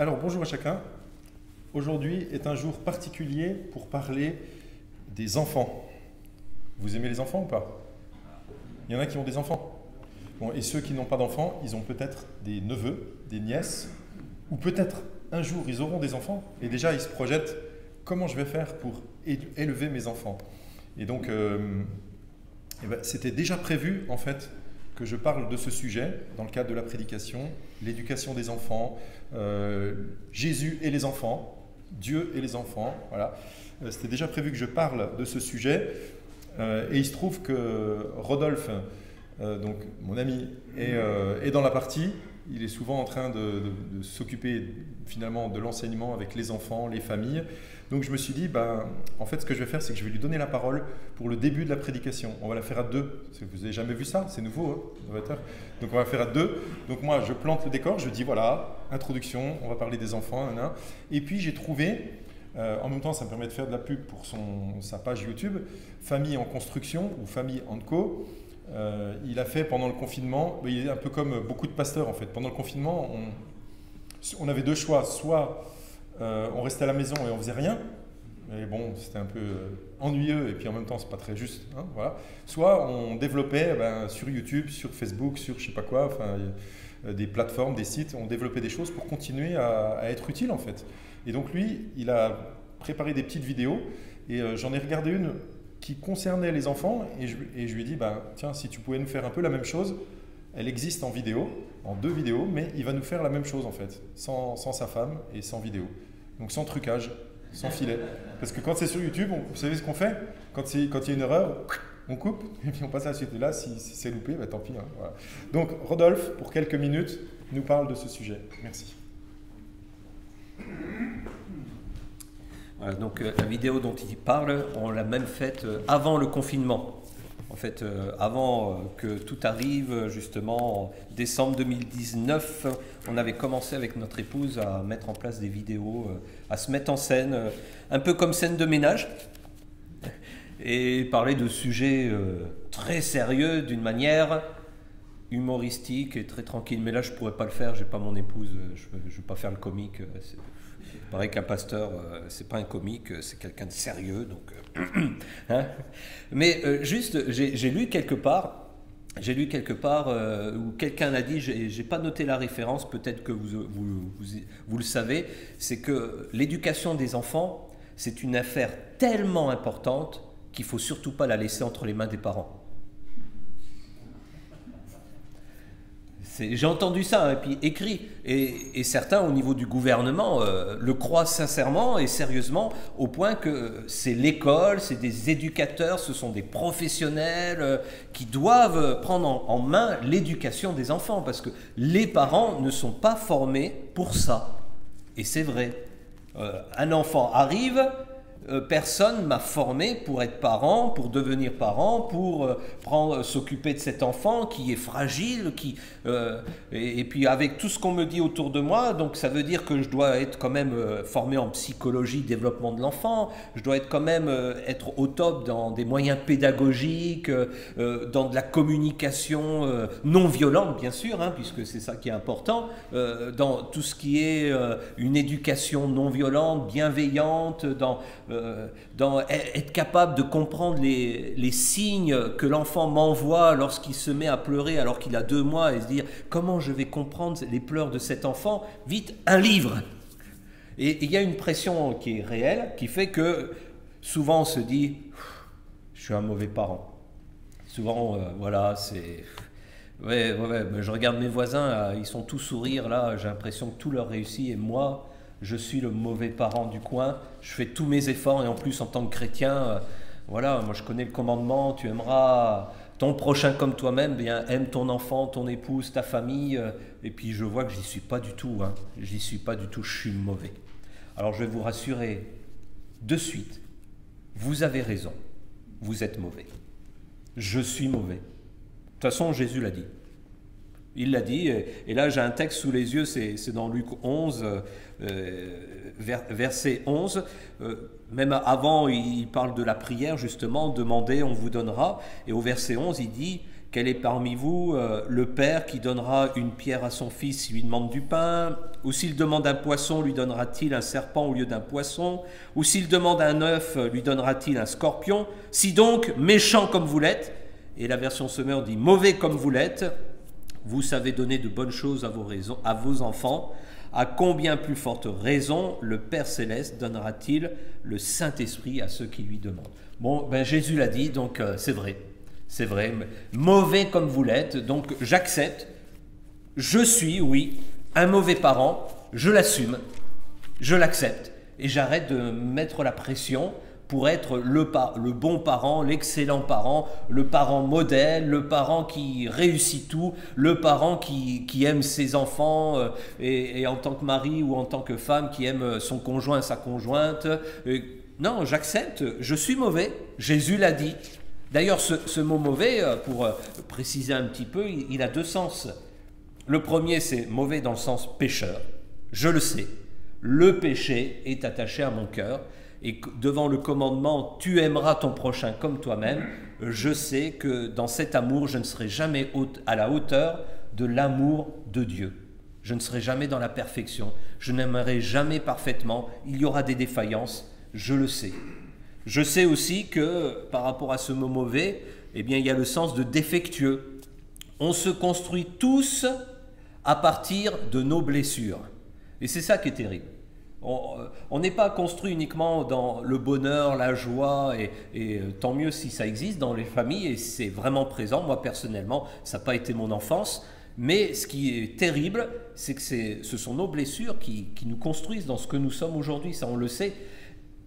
Alors bonjour à chacun. Aujourd'hui est un jour particulier pour parler des enfants. Vous aimez les enfants ou pas? Il y en a qui ont des enfants. Bon, et ceux qui n'ont pas d'enfants, ils ont peut-être des neveux, des nièces, ou peut-être un jour ils auront des enfants et déjà ils se projettent comment je vais faire pour élever mes enfants. Et donc c'était déjà prévu en fait que je parle de ce sujet dans le cadre de la prédication, l'éducation des enfants, Jésus et les enfants, Dieu et les enfants. Voilà. C'était déjà prévu que je parle de ce sujet. Et il se trouve que Rodolphe, donc mon ami, est dans la partie. Il est souvent en train de s'occuper finalement de l'enseignement avec les enfants, les familles. Donc je me suis dit, en fait ce que je vais faire, c'est que je vais lui donner la parole pour le début de la prédication. On va la faire à deux. Vous n'avez jamais vu ça? C'est nouveau, novateur. Donc on va faire à deux. Donc moi je plante le décor, je dis voilà, introduction, on va parler des enfants, et puis j'ai trouvé, en même temps ça me permet de faire de la pub pour sa page YouTube, Famille en construction ou Famille en co. Il a fait pendant le confinement, il est un peu comme beaucoup de pasteurs en fait. Pendant le confinement, on avait deux choix. Soit on restait à la maison et on faisait rien, et bon, c'était un peu ennuyeux et puis en même temps c'est pas très juste, hein, voilà. Soit on développait sur YouTube, sur Facebook, sur je sais pas quoi, enfin des plateformes, des sites, on développait des choses pour continuer à être utile en fait. Et donc lui, il a préparé des petites vidéos et j'en ai regardé une qui concernait les enfants et je lui ai dit, tiens, si tu pouvais nous faire un peu la même chose, elle existe en vidéo, en 2 vidéos, mais il va nous faire la même chose en fait, sans sa femme et sans vidéo. Donc sans trucage, sans filet. Parce que quand c'est sur YouTube, vous savez ce qu'on fait? Quand il y a une erreur, on coupe et puis on passe à la suite. Et là, si c'est loupé, tant pis. Hein, voilà. Donc Rodolphe, pour quelques minutes, nous parle de ce sujet. Merci. Voilà, donc la vidéo dont il parle, on l'a même faite avant le confinement. En fait, avant que tout arrive, justement, en décembre 2019, on avait commencé avec notre épouse à mettre en place des vidéos, à se mettre en scène, un peu comme scène de ménage, et parler de sujets très sérieux d'une manière humoristique et très tranquille. Mais là, je ne pourrais pas le faire, je n'ai pas mon épouse, je ne vais pas faire le comique. Il paraît qu'un pasteur, c'est pas un comique, c'est quelqu'un de sérieux. Donc, hein. Mais juste, j'ai lu quelque part où quelqu'un l'a dit, j'ai pas noté la référence, peut-être que vous le savez, c'est que l'éducation des enfants, c'est une affaire tellement importante qu'il faut surtout pas la laisser entre les mains des parents. J'ai entendu ça, et puis écrit, et certains au niveau du gouvernement le croient sincèrement et sérieusement, au point que c'est l'école, c'est des éducateurs, ce sont des professionnels qui doivent prendre en main l'éducation des enfants, parce que les parents ne sont pas formés pour ça. Et c'est vrai, un enfant arrive, personne m'a formé pour être parent, pour devenir parent, pour s'occuper de cet enfant qui est fragile, et puis avec tout ce qu'on me dit autour de moi, donc ça veut dire que je dois être quand même formé en psychologie, développement de l'enfant, je dois être quand même être au top dans des moyens pédagogiques, dans de la communication non violente bien sûr, hein, puisque c'est ça qui est important, dans tout ce qui est une éducation non violente, bienveillante, dans être capable de comprendre les signes que l'enfant m'envoie lorsqu'il se met à pleurer alors qu'il a 2 mois, et se dire comment je vais comprendre les pleurs de cet enfant, vite un livre. Et il y a une pression qui est réelle, qui fait que souvent on se dit je suis un mauvais parent. Souvent voilà, c'est ouais, mais je regarde mes voisins, ils sont tous sourires là, j'ai l'impression que tout leur réussit, et moi je suis le mauvais parent du coin, je fais tous mes efforts, et en plus en tant que chrétien, voilà, moi je connais le commandement, tu aimeras ton prochain comme toi-même, bien aime ton enfant, ton épouse, ta famille, et puis je vois que j'y suis pas du tout, hein, j'y suis pas du tout, je suis mauvais. Alors je vais vous rassurer de suite, vous avez raison, vous êtes mauvais, je suis mauvais. De toute façon Jésus l'a dit. Il l'a dit, et là j'ai un texte sous les yeux, c'est dans Luc 11, verset 11, même avant il parle de la prière justement, demandez, on vous donnera, et au verset 11 il dit, Quel est parmi vous le père qui donnera une pierre à son fils s'il lui demande du pain? Ou s'il demande un poisson, lui donnera-t-il un serpent au lieu d'un poisson? Ou s'il demande un œuf, lui donnera-t-il un scorpion? Si donc, méchant comme vous l'êtes, et la version Semeur dit mauvais comme vous l'êtes, vous savez donner de bonnes choses à vos enfants, à combien plus forte raison le Père Céleste donnera-t-il le Saint-Esprit à ceux qui lui demandent? Bon, ben Jésus l'a dit, donc c'est vrai, mauvais comme vous l'êtes, donc j'accepte, je suis, oui, un mauvais parent, je l'assume, je l'accepte, et j'arrête de mettre la pression pour être le bon parent, l'excellent parent, le parent modèle, le parent qui réussit tout, le parent qui aime ses enfants et en tant que mari ou en tant que femme qui aime son conjoint, sa conjointe. Non, j'accepte, je suis mauvais, Jésus l'a dit. D'ailleurs, ce mot mauvais, pour préciser un petit peu, il a deux sens. Le premier, c'est mauvais dans le sens pécheur. Je le sais, le péché est attaché à mon cœur. Et devant le commandement « tu aimeras ton prochain comme toi-même », je sais que dans cet amour, je ne serai jamais à la hauteur de l'amour de Dieu. Je ne serai jamais dans la perfection, je n'aimerai jamais parfaitement, il y aura des défaillances, je le sais. Je sais aussi que par rapport à ce mot mauvais, eh bien, il y a le sens de défectueux. On se construit tous à partir de nos blessures. Et c'est ça qui est terrible. On n'est pas construit uniquement dans le bonheur, la joie, et tant mieux si ça existe dans les familles, et c'est vraiment présent. Moi, personnellement, ça n'a pas été mon enfance. Mais ce qui est terrible, c'est que ce sont nos blessures qui nous construisent dans ce que nous sommes aujourd'hui, ça on le sait.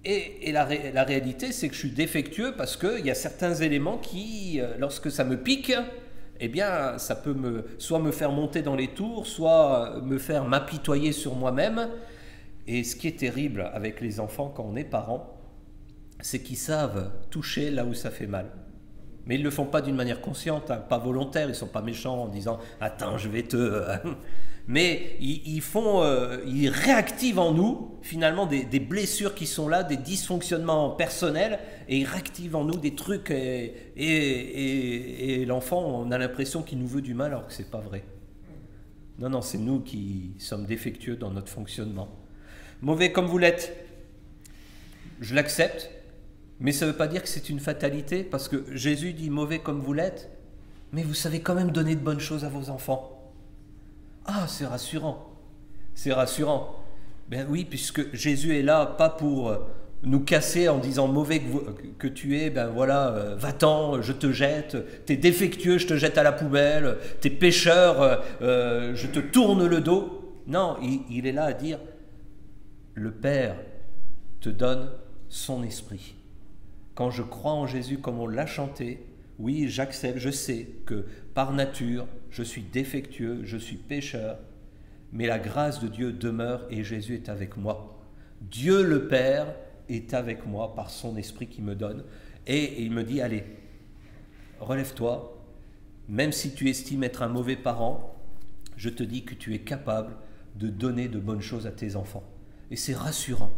Et la réalité, c'est que je suis défectueux parce qu'il y a certains éléments qui, lorsque ça me pique, eh bien, ça peut soit me faire monter dans les tours, soit me faire m'apitoyer sur moi-même. Et ce qui est terrible avec les enfants quand on est parent, c'est qu'ils savent toucher là où ça fait mal. Mais ils ne le font pas d'une manière consciente, hein, pas volontaire, ils ne sont pas méchants en disant « Attends, je vais te... » Mais ils réactivent en nous finalement des blessures qui sont là, des dysfonctionnements personnels, et ils réactivent en nous des trucs, et l'enfant, on a l'impression qu'il nous veut du mal alors que ce n'est pas vrai. Non, c'est nous qui sommes défectueux dans notre fonctionnement. Mauvais comme vous l'êtes, je l'accepte, mais ça ne veut pas dire que c'est une fatalité, parce que Jésus dit mauvais comme vous l'êtes, mais vous savez quand même donner de bonnes choses à vos enfants. Ah, c'est rassurant, c'est rassurant. Ben oui, puisque Jésus est là, pas pour nous casser en disant mauvais que tu es, ben voilà, va-t'en, je te jette, t'es défectueux, je te jette à la poubelle, t'es pécheur, je te tourne le dos. Non, il est là à dire, le Père te donne son esprit. Quand je crois en Jésus comme on l'a chanté, oui, j'accepte, je sais que par nature, je suis défectueux, je suis pécheur, mais la grâce de Dieu demeure et Jésus est avec moi. Dieu le Père est avec moi par son esprit qui me donne, et il me dit, allez, relève-toi, même si tu estimes être un mauvais parent, je te dis que tu es capable de donner de bonnes choses à tes enfants. Et c'est rassurant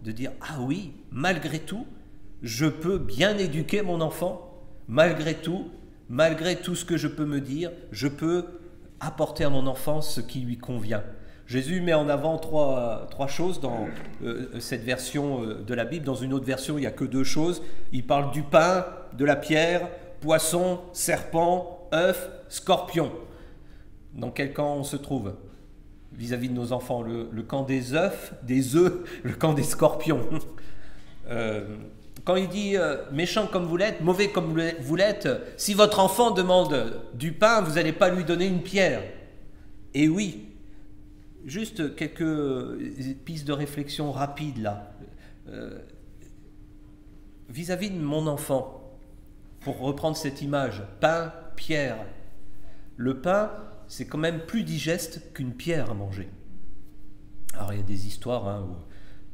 de dire, ah oui, malgré tout, je peux bien éduquer mon enfant, malgré tout ce que je peux me dire, je peux apporter à mon enfant ce qui lui convient. Jésus met en avant trois choses dans cette version de la Bible. Dans une autre version, il n'y a que deux choses. Il parle du pain, de la pierre, poisson, serpent, œuf, scorpion. Dans quel camp on se trouve vis-à-vis de nos enfants? Le camp des œufs, le camp des scorpions. Quand il dit méchant comme vous l'êtes, mauvais comme vous l'êtes, si votre enfant demande du pain, vous n'allez pas lui donner une pierre. Et oui, juste quelques pistes de réflexion rapides là. Vis-à-vis de mon enfant, pour reprendre cette image, pain, pierre. Le pain, c'est quand même plus digeste qu'une pierre à manger. Alors il y a des histoires où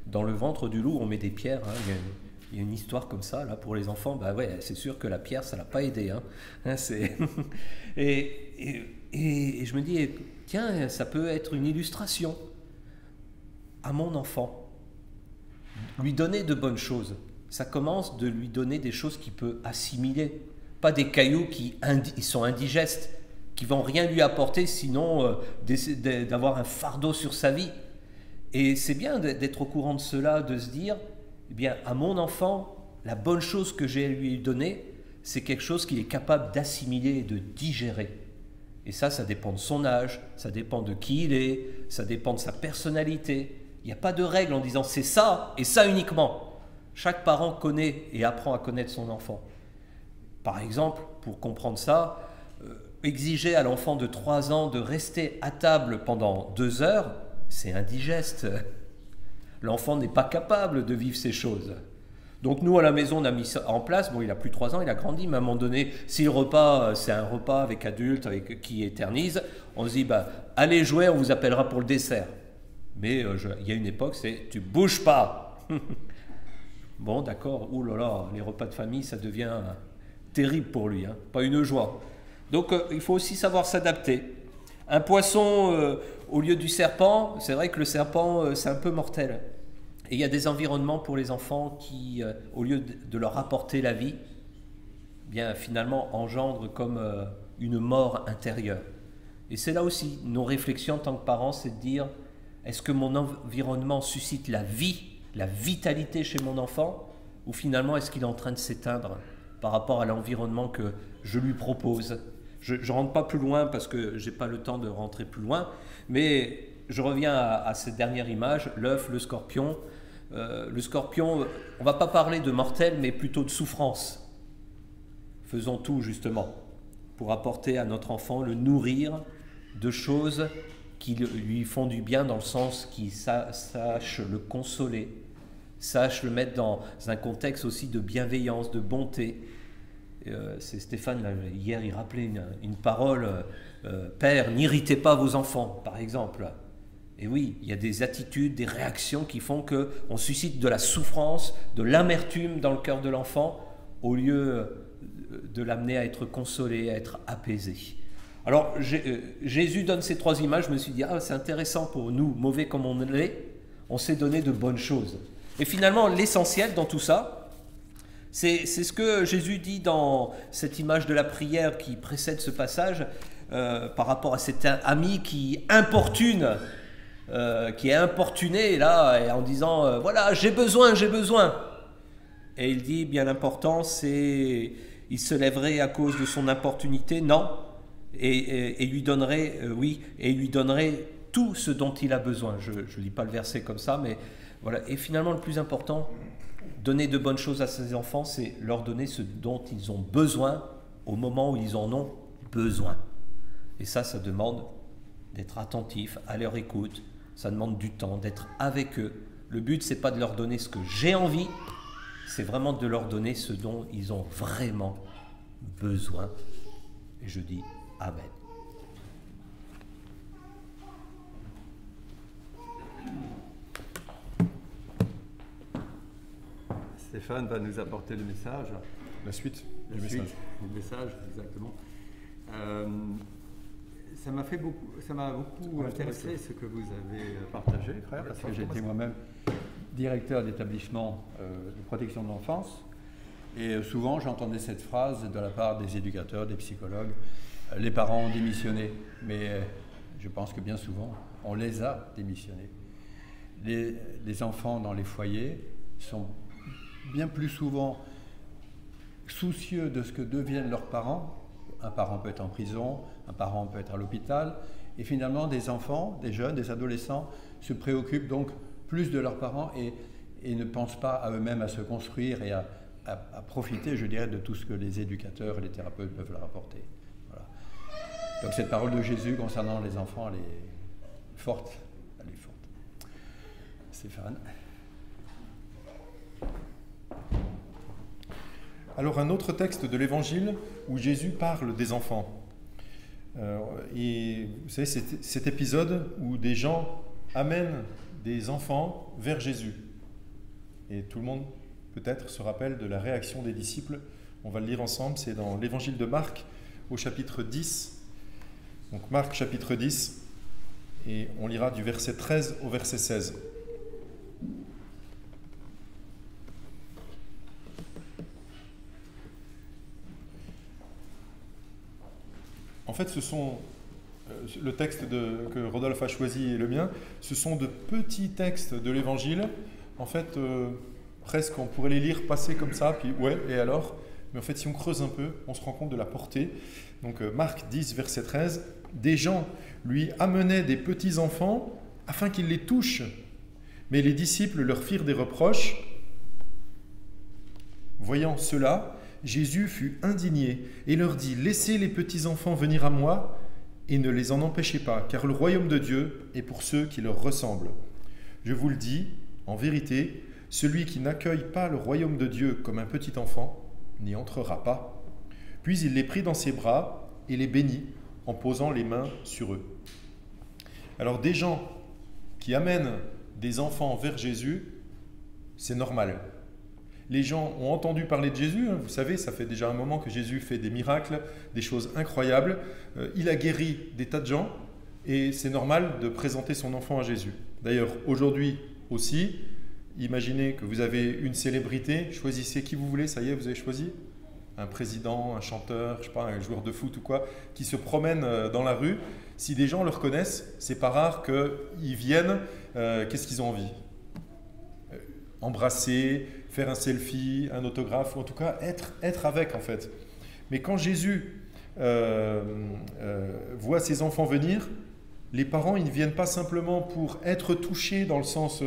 dans le ventre du loup on met des pierres. Il y a une histoire comme ça là pour les enfants. Bah ouais, c'est sûr que la pierre ça l'a pas aidé. Et je me dis tiens, ça peut être une illustration à mon enfant. Lui donner de bonnes choses. Ça commence de lui donner des choses qu'il peut assimiler. pas des cailloux qui ils sont indigestes, qui vont rien lui apporter sinon d'avoir un fardeau sur sa vie. Et c'est bien d'être au courant de cela, de se dire, eh bien, à mon enfant, la bonne chose que j'ai à lui donner, c'est quelque chose qu'il est capable d'assimiler et de digérer. Et ça dépend de son âge, ça dépend de qui il est, ça dépend de sa personnalité. Il n'y a pas de règle en disant c'est ça et ça uniquement. Chaque parent connaît et apprend à connaître son enfant. Par exemple, pour comprendre ça, exiger à l'enfant de 3 ans de rester à table pendant 2 heures, c'est indigeste. L'enfant n'est pas capable de vivre ces choses. Donc nous, à la maison, on a mis ça en place. Bon, il a plus de 3 ans, il a grandi, mais à un moment donné, si le repas, c'est un repas avec adultes, qui éternise, on se dit, allez jouer, on vous appellera pour le dessert. Mais il y a une époque, c'est, tu bouges pas. Bon, d'accord, oulala, les repas de famille, ça devient terrible pour lui, hein, pas une joie. Donc, il faut aussi savoir s'adapter. Un poisson au lieu du serpent, c'est vrai que le serpent, c'est un peu mortel. Et il y a des environnements pour les enfants qui, au lieu de leur apporter la vie, bien finalement engendrent comme une mort intérieure. Et c'est là aussi nos réflexions en tant que parents, c'est de dire, est-ce que mon environnement suscite la vie, la vitalité chez mon enfant, ou finalement est-ce qu'il est en train de s'éteindre par rapport à l'environnement que je lui propose? Je ne rentre pas plus loin parce que je n'ai pas le temps de rentrer plus loin, mais je reviens à cette dernière image, l'œuf, le scorpion. Le scorpion, on ne va pas parler de mortel, mais plutôt de souffrance. Faisons tout justement pour apporter à notre enfant, le nourrir de choses qui lui font du bien, dans le sens qu'il sache le consoler, sache le mettre dans un contexte aussi de bienveillance, de bonté. C'est Stéphane, là, hier, il rappelait une parole, Père, n'irritez pas vos enfants, par exemple. Et oui, il y a des attitudes, des réactions qui font qu'on suscite de la souffrance, de l'amertume dans le cœur de l'enfant, au lieu de l'amener à être consolé, à être apaisé. Alors, Jésus donne ces 3 images, je me suis dit, c'est intéressant pour nous, mauvais comme on l'est, on s'est donné de bonnes choses. Et finalement, l'essentiel dans tout ça, c'est ce que Jésus dit dans cette image de la prière qui précède ce passage, par rapport à cet ami qui importune, qui est importuné là, et en disant voilà, j'ai besoin. Et il dit, bien l'important, c'est il se lèverait à cause de son importunité, non, et lui donnerait, et lui donnerait tout ce dont il a besoin. Je ne lis pas le verset comme ça, mais voilà. Et finalement, le plus important, donner de bonnes choses à ses enfants, c'est leur donner ce dont ils ont besoin au moment où ils en ont besoin. Et ça demande d'être attentif à leur écoute, ça demande du temps, d'être avec eux. Le but, c'est pas de leur donner ce que j'ai envie, c'est vraiment de leur donner ce dont ils ont vraiment besoin. Et je dis Amen. Stéphane va nous apporter le message. La suite du message. Le message, exactement. Ça m'a beaucoup intéressé ce que vous avez partagé, frère, parce que j'étais moi-même directeur d'établissement de protection de l'enfance. Et souvent, j'entendais cette phrase de la part des éducateurs, des psychologues, les parents ont démissionné. Mais je pense que bien souvent, on les a démissionnés. Les enfants dans les foyers sont bien plus souvent soucieux de ce que deviennent leurs parents. Un parent peut être en prison, un parent peut être à l'hôpital. Et finalement, des enfants, des jeunes, des adolescents se préoccupent donc plus de leurs parents et ne pensent pas à eux-mêmes à se construire et à profiter, je dirais, de tout ce que les éducateurs et les thérapeutes peuvent leur apporter. Voilà. Donc cette parole de Jésus concernant les enfants, elle est forte. Elle est forte. Stéphane. Alors un autre texte de l'Évangile où Jésus parle des enfants. Et vous savez, c'est cet épisode où des gens amènent des enfants vers Jésus. Et tout le monde peut-être se rappelle de la réaction des disciples. On va le lire ensemble, c'est dans l'Évangile de Marc au chapitre 10. Donc Marc chapitre 10, et on lira du verset 13 au verset 16. fait, ce sont, le texte que Rodolphe a choisi et le mien, ce sont de petits textes de l'Évangile. En fait, presque on pourrait les lire passer comme ça, puis ouais, et alors? Mais en fait, si on creuse un peu, on se rend compte de la portée. Donc Marc 10, verset 13, « Des gens lui amenaient des petits-enfants afin qu'il les touche. Mais les disciples leur firent des reproches. Voyant cela, Jésus fut indigné et leur dit, « Laissez les petits-enfants venir à moi et ne les en empêchez pas, car le royaume de Dieu est pour ceux qui leur ressemblent. Je vous le dis, en vérité, celui qui n'accueille pas le royaume de Dieu comme un petit enfant n'y entrera pas. » Puis il les prit dans ses bras et les bénit en posant les mains sur eux. Alors des gens qui amènent des enfants vers Jésus, c'est normal. Les gens ont entendu parler de Jésus, vous savez, ça fait déjà un moment que Jésus fait des miracles, des choses incroyables. Il a guéri des tas de gens et c'est normal de présenter son enfant à Jésus. D'ailleurs, aujourd'hui aussi, imaginez que vous avez une célébrité, choisissez qui vous voulez, ça y est, vous avez choisi un président, un chanteur, je sais pas, un joueur de foot ou quoi, qui se promène dans la rue. Si des gens le reconnaissent, c'est pas rare qu'ils viennent, qu'est-ce qu'ils ont envie? Embrasser, faire un selfie, un autographe, ou en tout cas être avec en fait. Mais quand Jésus voit ses enfants venir, les parents, ils ne viennent pas simplement pour être touchés dans le sens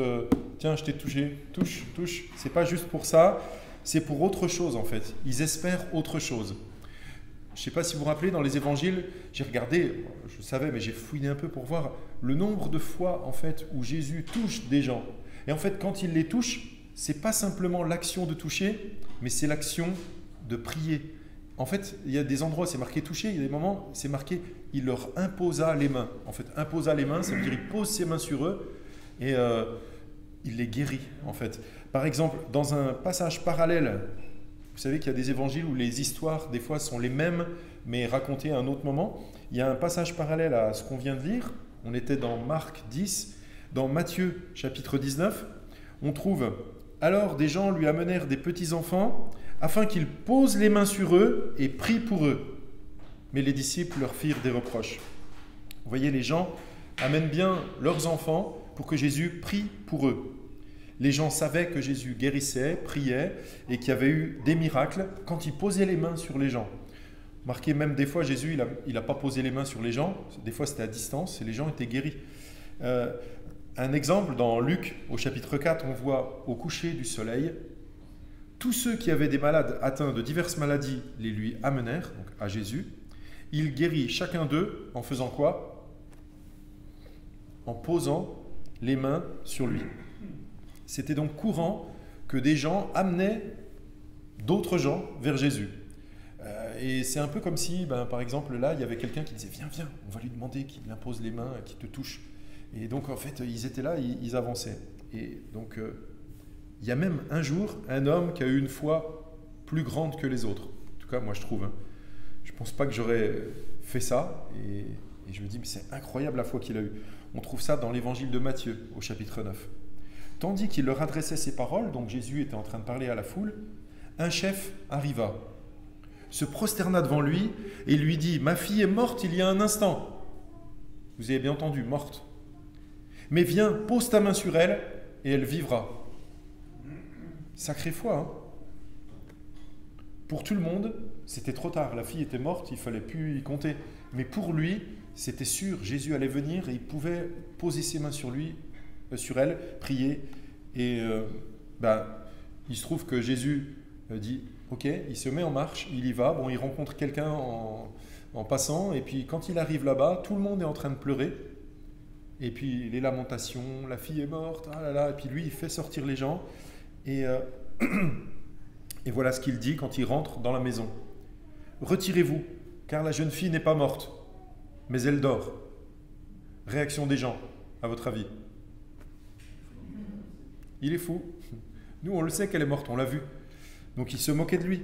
tiens, je t'ai touché, touche, touche. C'est pas juste pour ça, c'est pour autre chose en fait. Ils espèrent autre chose. Je ne sais pas si vous vous rappelez, dans les évangiles, j'ai regardé, je savais, mais j'ai fouiné un peu pour voir le nombre de fois en fait où Jésus touche des gens. Et en fait, quand il les touche, c'est pas simplement l'action de toucher, mais c'est l'action de prier. En fait, il y a des endroits où c'est marqué toucher, il y a des moments où c'est marqué il leur imposa les mains. En fait, imposa les mains, ça veut dire il pose ses mains sur eux et il les guérit en fait. Par exemple, dans un passage parallèle, vous savez qu'il y a des évangiles où les histoires des fois sont les mêmes mais racontées à un autre moment. Il y a un passage parallèle à ce qu'on vient de lire. On était dans Marc 10, dans Matthieu chapitre 19, on trouve « Alors des gens lui amenèrent des petits-enfants afin qu'il pose les mains sur eux et prie pour eux. Mais les disciples leur firent des reproches. » Vous voyez, les gens amènent bien leurs enfants pour que Jésus prie pour eux. Les gens savaient que Jésus guérissait, priait et qu'il y avait eu des miracles quand il posait les mains sur les gens. Marquez même des fois, Jésus, il n'a pas posé les mains sur les gens. Des fois, c'était à distance et les gens étaient guéris. Un exemple, dans Luc, au chapitre 4, on voit au coucher du soleil, tous ceux qui avaient des malades atteints de diverses maladies les lui amenèrent, donc à Jésus. Il guérit chacun d'eux en faisant quoi? En posant les mains sur lui. C'était donc courant que des gens amenaient d'autres gens vers Jésus. Et c'est un peu comme si, par exemple, là, il y avait quelqu'un qui disait « Viens, viens, on va lui demander qu'il impose les mains, qu'il te touche. » Et donc, en fait, ils étaient là, ils avançaient. Et donc, il y a même un jour, un homme qui a eu une foi plus grande que les autres. En tout cas, moi, je trouve. Je ne pense pas que j'aurais fait ça. Et je me dis, mais c'est incroyable la foi qu'il a eue. On trouve ça dans l'évangile de Matthieu, au chapitre 9. Tandis qu'il leur adressait ces paroles, donc Jésus était en train de parler à la foule, un chef arriva, se prosterna devant lui et lui dit « Ma fille est morte il y a un instant. » Vous avez bien entendu, morte. « Mais viens, pose ta main sur elle et elle vivra. » Sacrée foi, hein? Pour tout le monde, c'était trop tard. La fille était morte, il ne fallait plus y compter. Mais pour lui, c'était sûr, Jésus allait venir et il pouvait poser ses mains sur lui, sur elle, prier. Et il se trouve que Jésus dit « Ok », il se met en marche, il y va. Bon, il rencontre quelqu'un en passant. Et puis quand il arrive là-bas, tout le monde est en train de pleurer. Et puis les lamentations, la fille est morte, ah là là. Et puis lui, il fait sortir les gens. Et voilà ce qu'il dit quand il rentre dans la maison. « Retirez-vous, car la jeune fille n'est pas morte, mais elle dort. » Réaction des gens, à votre avis? Il est fou. Nous, on le sait qu'elle est morte, on l'a vu. Donc il se moquait de lui.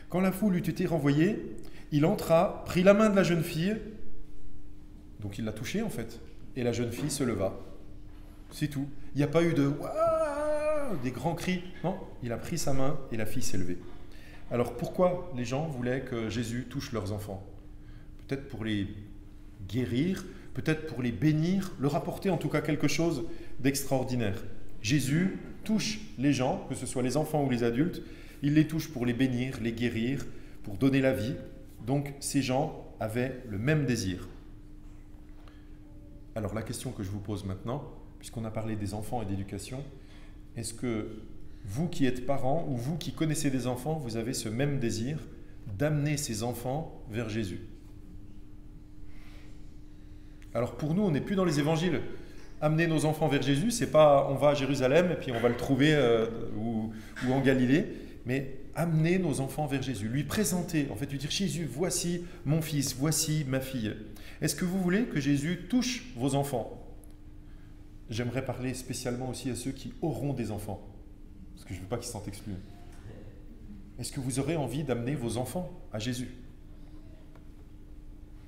Quand la foule eut été renvoyée, il entra, prit la main de la jeune fille, donc il l'a touchée en fait, et la jeune fille se leva. C'est tout. Il n'y a pas eu de « Waouh !» des grands cris. Non, il a pris sa main et la fille s'est levée. Alors pourquoi les gens voulaient que Jésus touche leurs enfants? peut-être pour les guérir, peut-être pour les bénir, leur apporter en tout cas quelque chose d'extraordinaire. Jésus touche les gens, que ce soit les enfants ou les adultes, il les touche pour les bénir, les guérir, pour donner la vie. Donc ces gens avaient le même désir. Alors la question que je vous pose maintenant, puisqu'on a parlé des enfants et d'éducation, est-ce que vous qui êtes parents ou vous qui connaissez des enfants, vous avez ce même désir d'amener ces enfants vers Jésus? Alors pour nous, on n'est plus dans les évangiles. Amener nos enfants vers Jésus, c'est pas on va à Jérusalem et puis on va le trouver ou en Galilée, mais amener nos enfants vers Jésus, lui présenter, en fait lui dire Jésus, voici mon fils, voici ma fille. Est-ce que vous voulez que Jésus touche vos enfants? J'aimerais parler spécialement aussi à ceux qui auront des enfants, parce que je ne veux pas qu'ils se sentent exclus. Est-ce que vous aurez envie d'amener vos enfants à Jésus?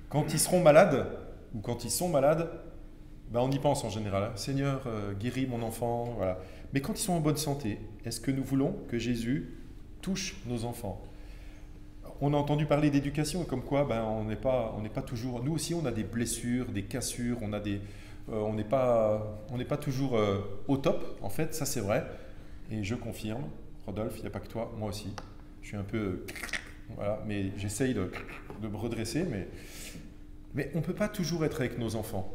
Quand ils seront malades, ou quand ils sont malades, ben on y pense en général. Hein. Seigneur, guéris mon enfant. Voilà. Mais quand ils sont en bonne santé, est-ce que nous voulons que Jésus touche nos enfants? On a entendu parler d'éducation, comme quoi ben, on n'est pas toujours... Nous aussi, on a des blessures, des cassures, on n'est pas toujours au top, en fait, ça c'est vrai. Et je confirme, Rodolphe, il n'y a pas que toi, moi aussi. Je suis un peu... Voilà, mais j'essaye de me redresser, mais on ne peut pas toujours être avec nos enfants.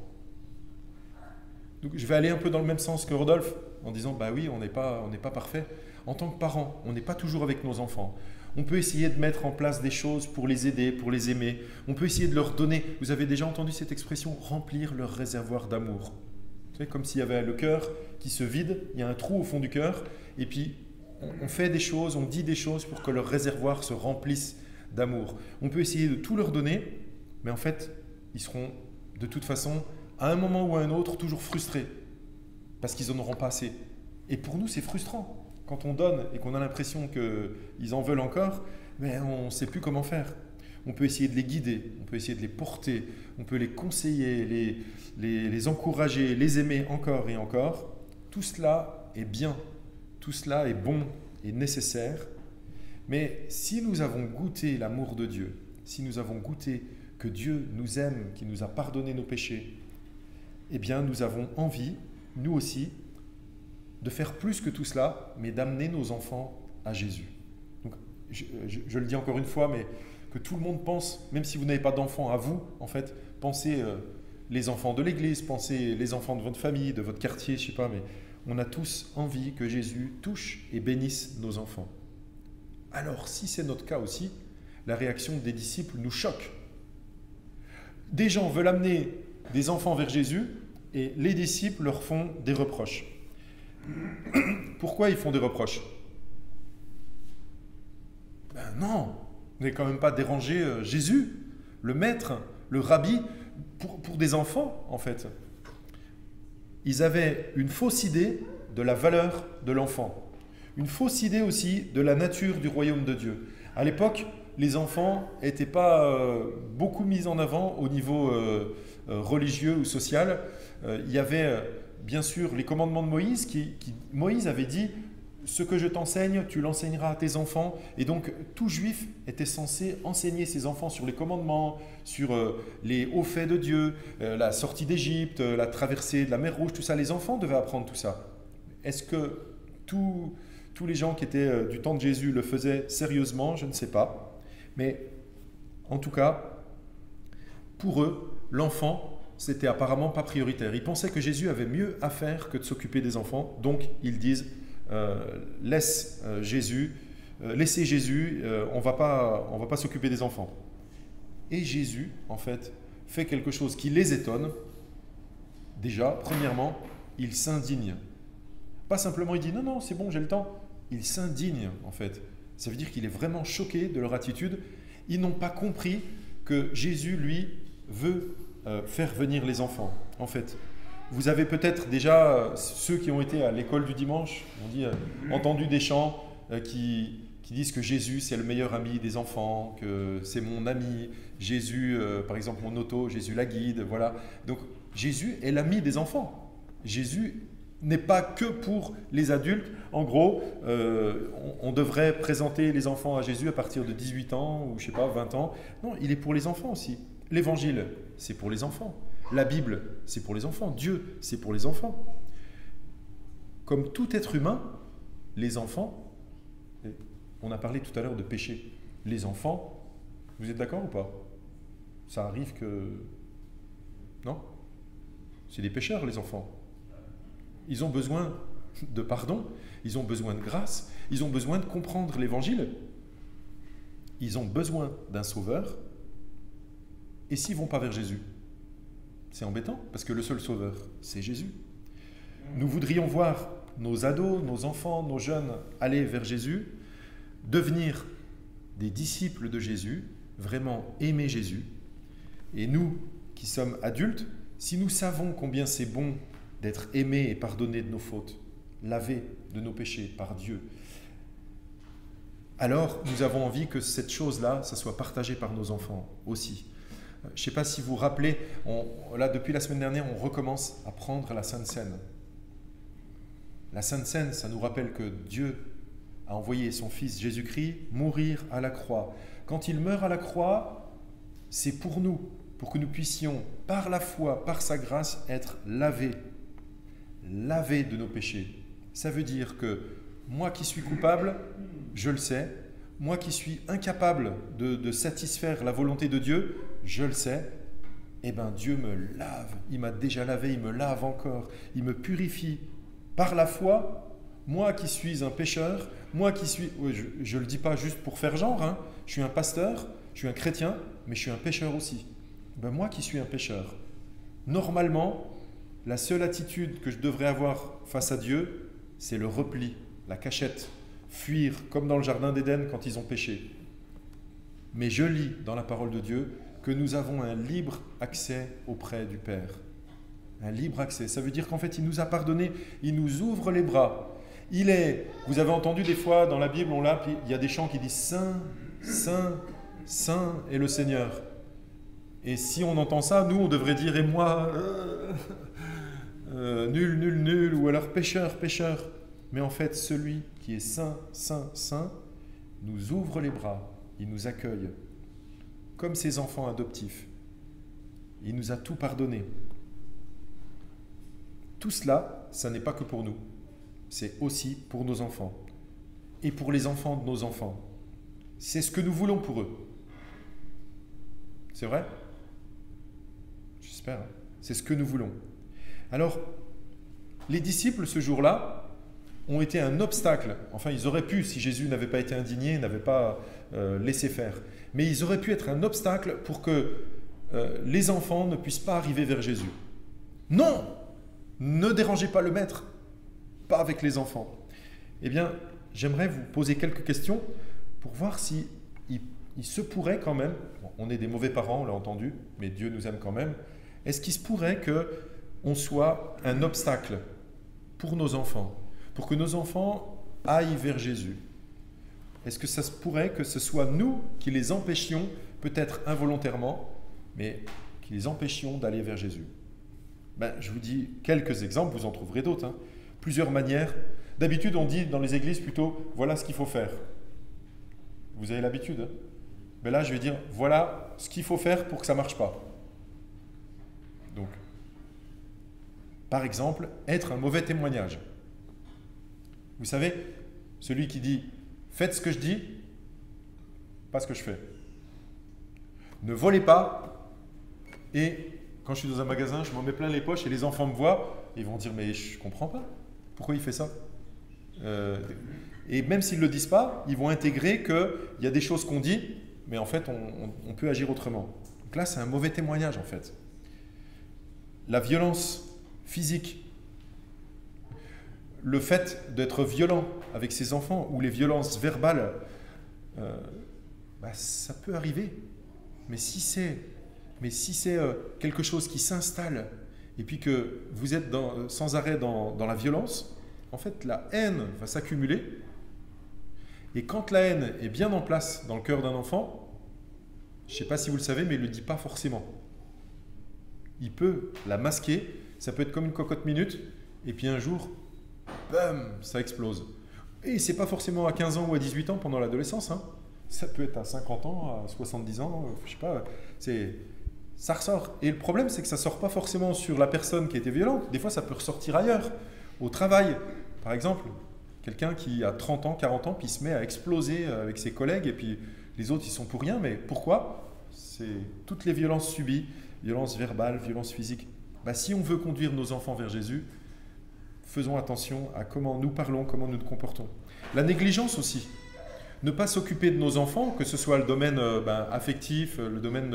Donc je vais aller un peu dans le même sens que Rodolphe, en disant, bah oui, on n'est pas parfait. En tant que parents, on n'est pas toujours avec nos enfants. On peut essayer de mettre en place des choses pour les aider, pour les aimer. On peut essayer de leur donner, vous avez déjà entendu cette expression, remplir leur réservoir d'amour. Vous savez, comme s'il y avait le cœur qui se vide, il y a un trou au fond du cœur, et puis on fait des choses, on dit des choses pour que leur réservoir se remplisse d'amour. On peut essayer de tout leur donner, mais en fait, ils seront de toute façon, à un moment ou à un autre, toujours frustrés, parce qu'ils n'en auront pas assez. Et pour nous, c'est frustrant. Quand on donne et qu'on a l'impression qu'ils en veulent encore, mais on ne sait plus comment faire. On peut essayer de les guider, on peut essayer de les porter, on peut les conseiller, les encourager, les aimer encore et encore. Tout cela est bien, tout cela est bon et nécessaire. Mais si nous avons goûté l'amour de Dieu, si nous avons goûté que Dieu nous aime, qu'il nous a pardonné nos péchés, eh bien nous avons envie, nous aussi, de faire plus que tout cela, mais d'amener nos enfants à Jésus. Donc, je le dis encore une fois, mais que tout le monde pense, même si vous n'avez pas d'enfants à vous, en fait, pensez les enfants de l'église, pensez les enfants de votre famille, de votre quartier, je ne sais pas, mais on a tous envie que Jésus touche et bénisse nos enfants. Alors, si c'est notre cas aussi, la réaction des disciples nous choque. Des gens veulent amener des enfants vers Jésus et les disciples leur font des reproches. Pourquoi ils font des reproches? Ben non, vous n'avez quand même pas dérangé Jésus, le maître, le rabbi, pour des enfants en fait. Ils avaient une fausse idée de la valeur de l'enfant, une fausse idée aussi de la nature du royaume de Dieu. À l'époque, les enfants n'étaient pas beaucoup mis en avant au niveau religieux ou social. Il y avait bien sûr les commandements de Moïse, Moïse avait dit « Ce que je t'enseigne, tu l'enseigneras à tes enfants ». Et donc tout juif était censé enseigner ses enfants sur les commandements, sur les hauts faits de Dieu, la sortie d'Égypte, la traversée de la mer Rouge, tout ça. Les enfants devaient apprendre tout ça. Est-ce que tous les gens qui étaient du temps de Jésus le faisaient sérieusement? Je ne sais pas. Mais en tout cas, pour eux, l'enfant, c'était apparemment pas prioritaire. Ils pensaient que Jésus avait mieux à faire que de s'occuper des enfants. Donc, ils disent, laissez Jésus, on va pas s'occuper des enfants. Et Jésus, en fait, fait quelque chose qui les étonne. Déjà, premièrement, il s'indigne. Pas simplement il dit, non, c'est bon, j'ai le temps. Il s'indigne, en fait. Ça veut dire qu'il est vraiment choqué de leur attitude. Ils n'ont pas compris que Jésus, lui, veut faire venir les enfants. En fait, vous avez peut-être déjà, ceux qui ont été à l'école du dimanche, on dit, entendu des chants qui disent que Jésus, c'est le meilleur ami des enfants, que c'est mon ami. Jésus, par exemple, mon auto, Jésus la guide, voilà. Donc, Jésus est l'ami des enfants. Jésus n'est pas que pour les adultes. En gros, on devrait présenter les enfants à Jésus à partir de 18 ans ou je sais pas, 20 ans. Non, il est pour les enfants aussi. L'évangile, c'est pour les enfants. La Bible, c'est pour les enfants. Dieu, c'est pour les enfants. Comme tout être humain, les enfants, on a parlé tout à l'heure de péché. Les enfants, vous êtes d'accord ou pas? Ça arrive que... Non? C'est des pécheurs, les enfants. Ils ont besoin de pardon, ils ont besoin de grâce, ils ont besoin de comprendre l'évangile. Ils ont besoin d'un sauveur. Et s'ils ne vont pas vers Jésus, c'est embêtant, parce que le seul sauveur, c'est Jésus. Nous voudrions voir nos ados, nos enfants, nos jeunes aller vers Jésus, devenir des disciples de Jésus, vraiment aimer Jésus. Et nous, qui sommes adultes, si nous savons combien c'est bon d'être aimés et pardonnés de nos fautes, lavés de nos péchés par Dieu, alors nous avons envie que cette chose-là, ça soit partagé par nos enfants aussi. Je ne sais pas si vous vous rappelez, là depuis la semaine dernière, on recommence à prendre la Sainte Seine. La Sainte Seine, ça nous rappelle que Dieu a envoyé son Fils Jésus-Christ mourir à la croix. Quand il meurt à la croix, c'est pour nous, pour que nous puissions, par la foi, par sa grâce, être lavés de nos péchés. Ça veut dire que moi qui suis coupable, je le sais. Moi qui suis incapable de satisfaire la volonté de Dieu, je le sais. Eh bien Dieu me lave. Il m'a déjà lavé, il me lave encore. Il me purifie. Par la foi, moi qui suis un pécheur, moi qui suis... Je ne le dis pas juste pour faire genre, hein. Je suis un pasteur, je suis un chrétien, mais je suis un pécheur aussi. Ben moi qui suis un pécheur, normalement, la seule attitude que je devrais avoir face à Dieu, c'est le repli, la cachette, fuir comme dans le jardin d'Éden quand ils ont péché. Mais je lis dans la parole de Dieu que nous avons un libre accès auprès du Père. Un libre accès, ça veut dire qu'en fait il nous a pardonné, il nous ouvre les bras. Vous avez entendu des fois dans la Bible, il y a des chants qui disent Saint, Saint, Saint est le Seigneur. Et si on entend ça, nous on devrait dire et moi, nul, nul, nul, ou alors pécheur, pécheur. Mais en fait, celui qui est saint, saint, saint, nous ouvre les bras, il nous accueille, comme ses enfants adoptifs. Il nous a tout pardonné. Tout cela, ça n'est pas que pour nous, c'est aussi pour nos enfants et pour les enfants de nos enfants. C'est ce que nous voulons pour eux. C'est vrai? J'espère. Hein? C'est ce que nous voulons. Alors, les disciples, ce jour-là, ont été un obstacle. Enfin, ils auraient pu, si Jésus n'avait pas été indigné, n'avait pas laissé faire. Mais ils auraient pu être un obstacle pour que les enfants ne puissent pas arriver vers Jésus. Non! Ne dérangez pas le maître, pas avec les enfants. Eh bien, j'aimerais vous poser quelques questions pour voir si il se pourrait quand même, bon, on est des mauvais parents, on l'a entendu, mais Dieu nous aime quand même, est-ce qu'il se pourrait qu'on soit un obstacle pour nos enfants, pour que nos enfants aillent vers Jésus? Est-ce que ça se pourrait que ce soit nous qui les empêchions, peut-être involontairement, mais qui les empêchions d'aller vers Jésus? Je vous dis quelques exemples, vous en trouverez d'autres. Hein. Plusieurs manières. D'habitude, on dit dans les églises plutôt, voilà ce qu'il faut faire. Vous avez l'habitude. Hein. Mais là, je vais dire, voilà ce qu'il faut faire pour que ça ne marche pas. Donc, par exemple, être un mauvais témoignage. Vous savez, celui qui dit, faites ce que je dis, pas ce que je fais. Ne volez pas et... Quand je suis dans un magasin, je m'en mets plein les poches et les enfants me voient et ils vont dire mais je ne comprends pas, pourquoi il fait ça? Et même s'ils ne le disent pas, ils vont intégrer qu'il y a des choses qu'on dit, mais en fait on peut agir autrement. Donc là c'est un mauvais témoignage en fait. La violence physique, le fait d'être violent avec ses enfants ou les violences verbales, ça peut arriver, mais si c'est quelque chose qui s'installe et puis que vous êtes sans arrêt dans la violence, en fait, la haine va s'accumuler. Et quand la haine est bien en place dans le cœur d'un enfant, je ne sais pas si vous le savez, mais il ne le dit pas forcément. Il peut la masquer, ça peut être comme une cocotte minute, et puis un jour, bam, ça explose. Et ce n'est pas forcément à 15 ans ou à 18 ans pendant l'adolescence, hein. Ça peut être à 50 ans, à 70 ans, je ne sais pas, ça ressort. Et le problème, c'est que ça ne sort pas forcément sur la personne qui a été violente. Des fois, ça peut ressortir ailleurs, au travail. Par exemple, quelqu'un qui a 30 ans, 40 ans, puis se met à exploser avec ses collègues, et puis les autres, ils sont pour rien. Mais pourquoi? C'est toutes les violences subies, violences verbales, violences physiques. Si on veut conduire nos enfants vers Jésus, faisons attention à comment nous parlons, comment nous nous comportons. La négligence aussi. Ne pas s'occuper de nos enfants, que ce soit le domaine affectif, le domaine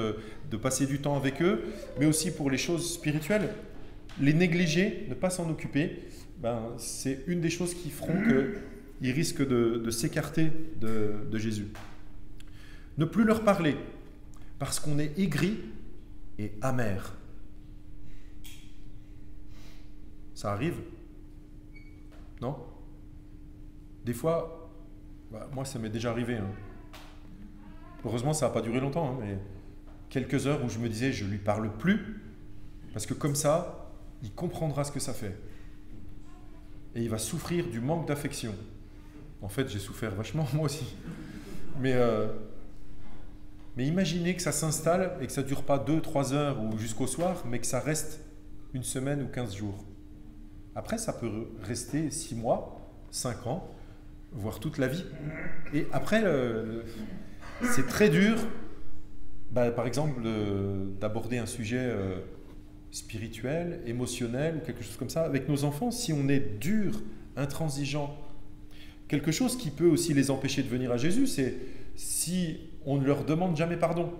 de passer du temps avec eux, mais aussi pour les choses spirituelles. Les négliger, ne pas s'en occuper, c'est une des choses qui feront qu'ils risquent de s'écarter de Jésus. Ne plus leur parler, parce qu'on est aigri et amer. Ça arrive? Non? Des fois, moi ça m'est déjà arrivé. Heureusement ça n'a pas duré longtemps, mais quelques heures où je me disais je ne lui parle plus, parce que comme ça, il comprendra ce que ça fait. Et il va souffrir du manque d'affection. En fait, j'ai souffert vachement moi aussi. Mais imaginez que ça s'installe et que ça ne dure pas 2-3 heures ou jusqu'au soir, mais que ça reste une semaine ou 15 jours. Après, ça peut rester 6 mois, 5 ans, voire toute la vie. Et après, c'est très dur, par exemple, d'aborder un sujet spirituel, émotionnel, ou quelque chose comme ça, avec nos enfants, si on est dur, intransigeant. Quelque chose qui peut aussi les empêcher de venir à Jésus, c'est si on ne leur demande jamais pardon.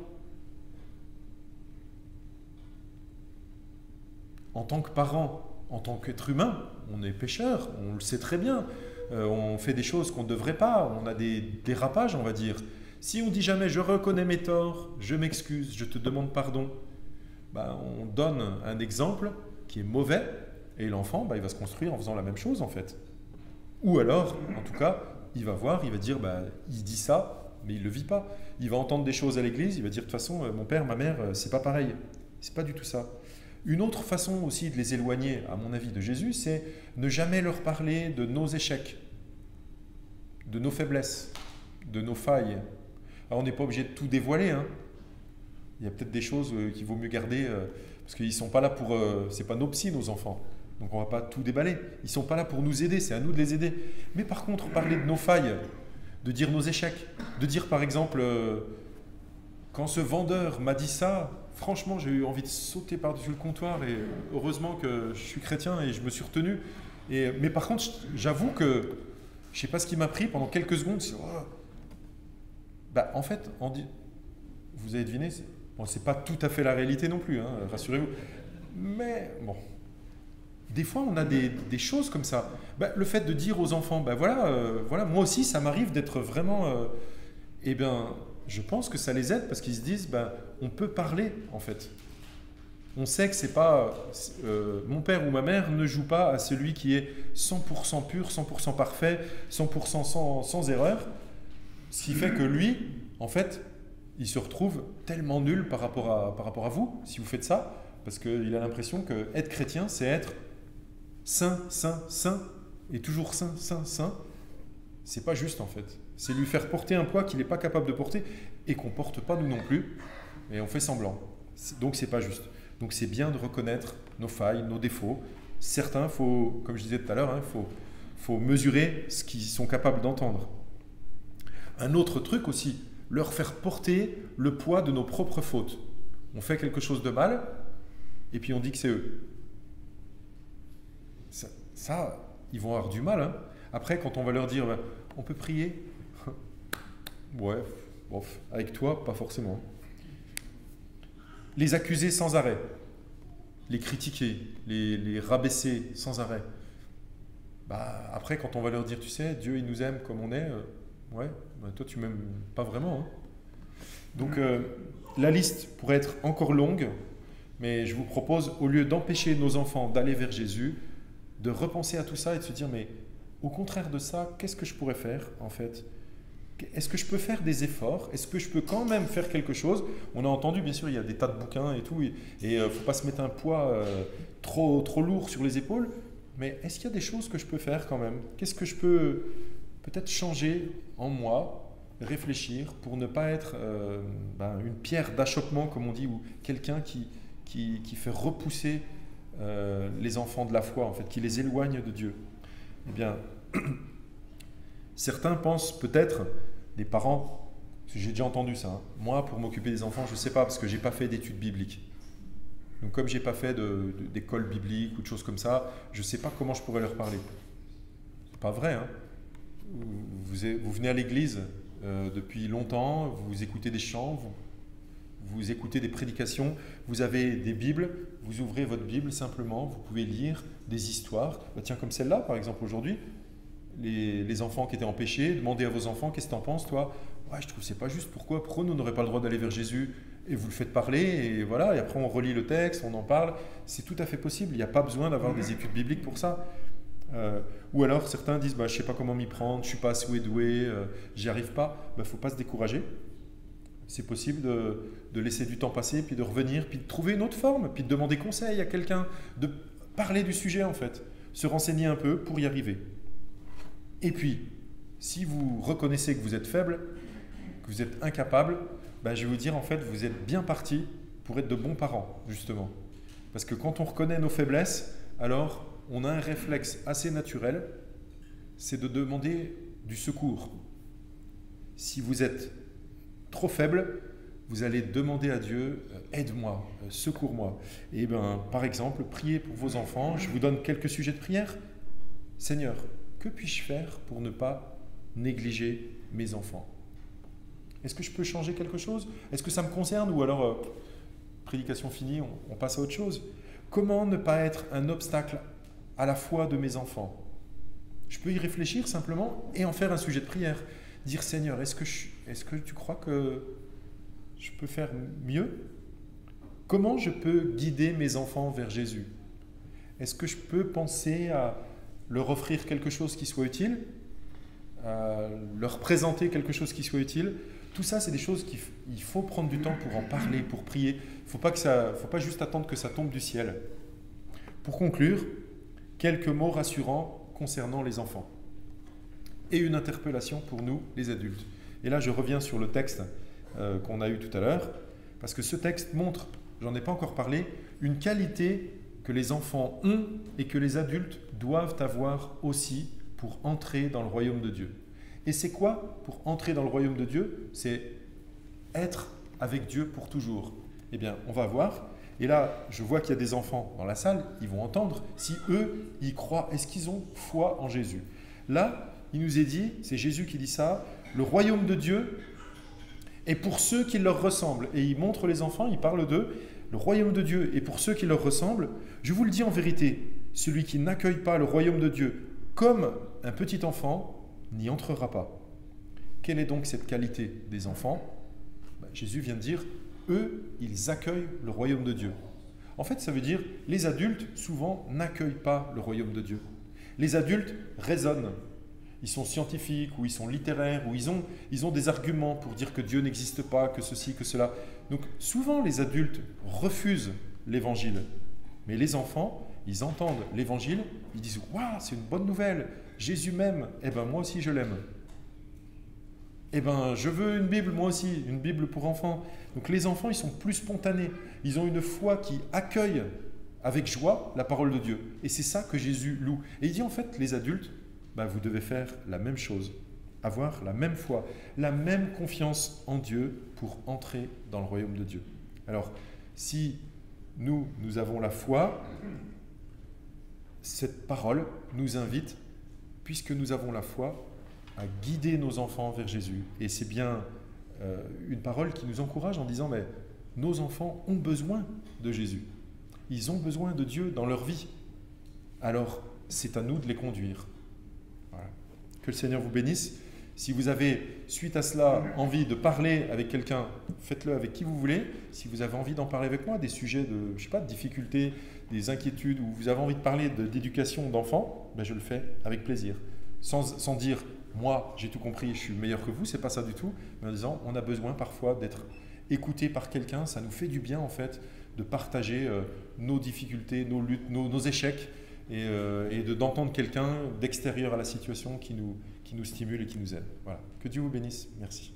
En tant que parent, en tant qu'être humain, on est pécheur, on le sait très bien. On fait des choses qu'on ne devrait pas, on a des dérapages, on va dire. Si on dit jamais « je reconnais mes torts, je m'excuse, je te demande pardon », on donne un exemple qui est mauvais et l'enfant, il va se construire en faisant la même chose en fait. Ou alors, en tout cas, il va voir, il va dire il dit ça, mais il ne le vit pas. Il va entendre des choses à l'église, il va dire de toute façon, mon père, ma mère, c'est pas pareil. C'est pas du tout ça. Une autre façon aussi de les éloigner, à mon avis, de Jésus, c'est ne jamais leur parler de nos échecs, de nos faiblesses, de nos failles. Alors, on n'est pas obligé de tout dévoiler. Il y a peut-être des choses qu'il vaut mieux garder, parce qu'ils ne sont pas là pour... c'est pas nos psys, nos enfants. Donc on ne va pas tout déballer. Ils ne sont pas là pour nous aider, c'est à nous de les aider. Mais par contre, parler de nos failles, de dire nos échecs, de dire par exemple, quand ce vendeur m'a dit ça, franchement, j'ai eu envie de sauter par-dessus le comptoir et heureusement que je suis chrétien et je me suis retenu. Mais par contre, j'avoue que je ne sais pas ce qui m'a pris pendant quelques secondes. En fait, vous avez deviné, c'est pas tout à fait la réalité non plus, rassurez-vous. Mais bon, des fois, on a des choses comme ça. Le fait de dire aux enfants, voilà, moi aussi, ça m'arrive d'être vraiment... je pense que ça les aide parce qu'ils se disent, on peut parler en fait. On sait que c'est pas mon père ou ma mère ne joue pas à celui qui est 100% pur, 100% parfait, 100% sans erreur. Ce qui fait que lui, en fait, il se retrouve tellement nul par rapport à vous, si vous faites ça, parce qu'il a l'impression que être chrétien, c'est être saint, et toujours saint. C'est pas juste en fait. C'est lui faire porter un poids qu'il n'est pas capable de porter et qu'on ne porte pas nous non plus, et on fait semblant. Donc c'est pas juste. Donc c'est bien de reconnaître nos failles, nos défauts. Certains, comme je disais tout à l'heure, faut mesurer ce qu'ils sont capables d'entendre. Un autre truc aussi, leur faire porter le poids de nos propres fautes. On fait quelque chose de mal, et puis on dit que c'est eux. Ça, ils vont avoir du mal. Après, quand on va leur dire, on peut prier. Ouais, bof, avec toi, pas forcément. Les accuser sans arrêt, les critiquer, les rabaisser sans arrêt. Après, quand on va leur dire, tu sais, Dieu, il nous aime comme on est, toi, tu m'aimes pas vraiment. Donc, la liste pourrait être encore longue, mais je vous propose, au lieu d'empêcher nos enfants d'aller vers Jésus, de repenser à tout ça et de se dire, mais au contraire de ça, qu'est-ce que je pourrais faire, en fait ? Est-ce que je peux faire des efforts? Est-ce que je peux quand même faire quelque chose? On a entendu, bien sûr, il y a des tas de bouquins et tout, et il ne faut pas se mettre un poids trop lourd sur les épaules, mais est-ce qu'il y a des choses que je peux faire quand même? Qu'est-ce que je peux peut-être changer en moi? réfléchir pour ne pas être une pierre d'achoppement, comme on dit, ou quelqu'un qui fait repousser les enfants de la foi, en fait, qui les éloigne de Dieu. Eh bien, certains pensent peut-être, des parents, parce que j'ai déjà entendu ça, moi, pour m'occuper des enfants, je ne sais pas, parce que je n'ai pas fait d'études bibliques. Donc, comme je n'ai pas fait d'école biblique ou de choses comme ça, je ne sais pas comment je pourrais leur parler. C'est pas vrai, hein. Vous venez à l'église depuis longtemps, vous écoutez des chants, vous écoutez des prédications, vous avez des Bibles, vous ouvrez votre Bible simplement, vous pouvez lire des histoires. Tiens, comme celle-là, par exemple, aujourd'hui, les enfants qui étaient en péché, demandez à vos enfants, qu'est-ce que tu en penses, toi? Ouais, je trouve que c'est pas juste, pourquoi nous n'aurait pas le droit d'aller vers Jésus? Et vous le faites parler, et voilà, et après on relit le texte, on en parle, c'est tout à fait possible, il n'y a pas besoin d'avoir des études bibliques pour ça. Ou alors certains disent, je ne sais pas comment m'y prendre, je ne suis pas assez doué, j'y arrive pas. Il ne faut pas se décourager. C'est possible de laisser du temps passer, puis de revenir, puis de trouver une autre forme, puis de demander conseil à quelqu'un, de parler du sujet en fait, se renseigner un peu pour y arriver. Et puis, si vous reconnaissez que vous êtes faible, que vous êtes incapable, je vais vous dire en fait, vous êtes bien parti pour être de bons parents, justement. Parce que quand on reconnaît nos faiblesses, alors on a un réflexe assez naturel, c'est de demander du secours. Si vous êtes trop faible, vous allez demander à Dieu, aide-moi, secours-moi. Et par exemple, priez pour vos enfants. Je vous donne quelques sujets de prière. Seigneur, que puis-je faire pour ne pas négliger mes enfants? Est-ce que je peux changer quelque chose? Est-ce que ça me concerne? Ou alors, prédication finie, on passe à autre chose. Comment ne pas être un obstacle à la foi de mes enfants? Je peux y réfléchir simplement et en faire un sujet de prière. Dire, Seigneur, est-ce que tu crois que je peux faire mieux? Comment je peux guider mes enfants vers Jésus? Est-ce que je peux penser à leur offrir quelque chose qui soit utile? À leur présenter quelque chose qui soit utile? Tout ça, c'est des choses qu'il faut prendre du temps pour en parler, pour prier. Il faut pas juste attendre que ça tombe du ciel. Pour conclure, quelques mots rassurants concernant les enfants et une interpellation pour nous, les adultes. Et là, je reviens sur le texte qu'on a eu tout à l'heure, parce que ce texte montre, j'en ai pas encore parlé, une qualité que les enfants ont et que les adultes doivent avoir aussi pour entrer dans le royaume de Dieu. Et c'est quoi pour entrer dans le royaume de Dieu? C'est être avec Dieu pour toujours. Eh bien, on va voir. Et là, je vois qu'il y a des enfants dans la salle, ils vont entendre si eux, ils croient, est-ce qu'ils ont foi en Jésus? Là, il nous est dit, c'est Jésus qui dit ça, le royaume de Dieu est pour ceux qui leur ressemblent. Et il montre les enfants, il parle d'eux, le royaume de Dieu est pour ceux qui leur ressemblent. Je vous le dis en vérité, celui qui n'accueille pas le royaume de Dieu comme un petit enfant n'y entrera pas. Quelle est donc cette qualité des enfants? Jésus vient de dire, eux, ils accueillent le royaume de Dieu. En fait, ça veut dire, les adultes, souvent, n'accueillent pas le royaume de Dieu. Les adultes raisonnent. Ils sont scientifiques, ou ils sont littéraires, ou ils ont des arguments pour dire que Dieu n'existe pas, que ceci, que cela. Donc, souvent, les adultes refusent l'évangile. Mais les enfants, ils entendent l'évangile, ils disent « Waouh, c'est une bonne nouvelle, Jésus m'aime, moi aussi je l'aime. » Je veux une Bible, moi aussi, une Bible pour enfants. Donc les enfants, ils sont plus spontanés. Ils ont une foi qui accueille avec joie la parole de Dieu. Et c'est ça que Jésus loue. Et il dit en fait, les adultes, vous devez faire la même chose. Avoir la même foi, la même confiance en Dieu pour entrer dans le royaume de Dieu. Alors, si nous avons la foi, cette parole nous invite, puisque nous avons la foi, à guider nos enfants vers Jésus. Et c'est bien une parole qui nous encourage en disant, mais nos enfants ont besoin de Jésus. Ils ont besoin de Dieu dans leur vie. Alors, c'est à nous de les conduire. Voilà. Que le Seigneur vous bénisse. Si vous avez, suite à cela, envie de parler avec quelqu'un, faites-le avec qui vous voulez. Si vous avez envie d'en parler avec moi, des sujets de, de difficultés, des inquiétudes, ou vous avez envie de parler d'éducation d'enfants, je le fais avec plaisir. Sans dire, moi, j'ai tout compris, je suis meilleur que vous, c'est pas ça du tout, mais en disant, on a besoin parfois d'être écouté par quelqu'un, ça nous fait du bien en fait, de partager nos difficultés, nos luttes, nos échecs, et d'entendre quelqu'un d'extérieur à la situation qui qui nous stimule et qui nous aide. Voilà. Que Dieu vous bénisse. Merci.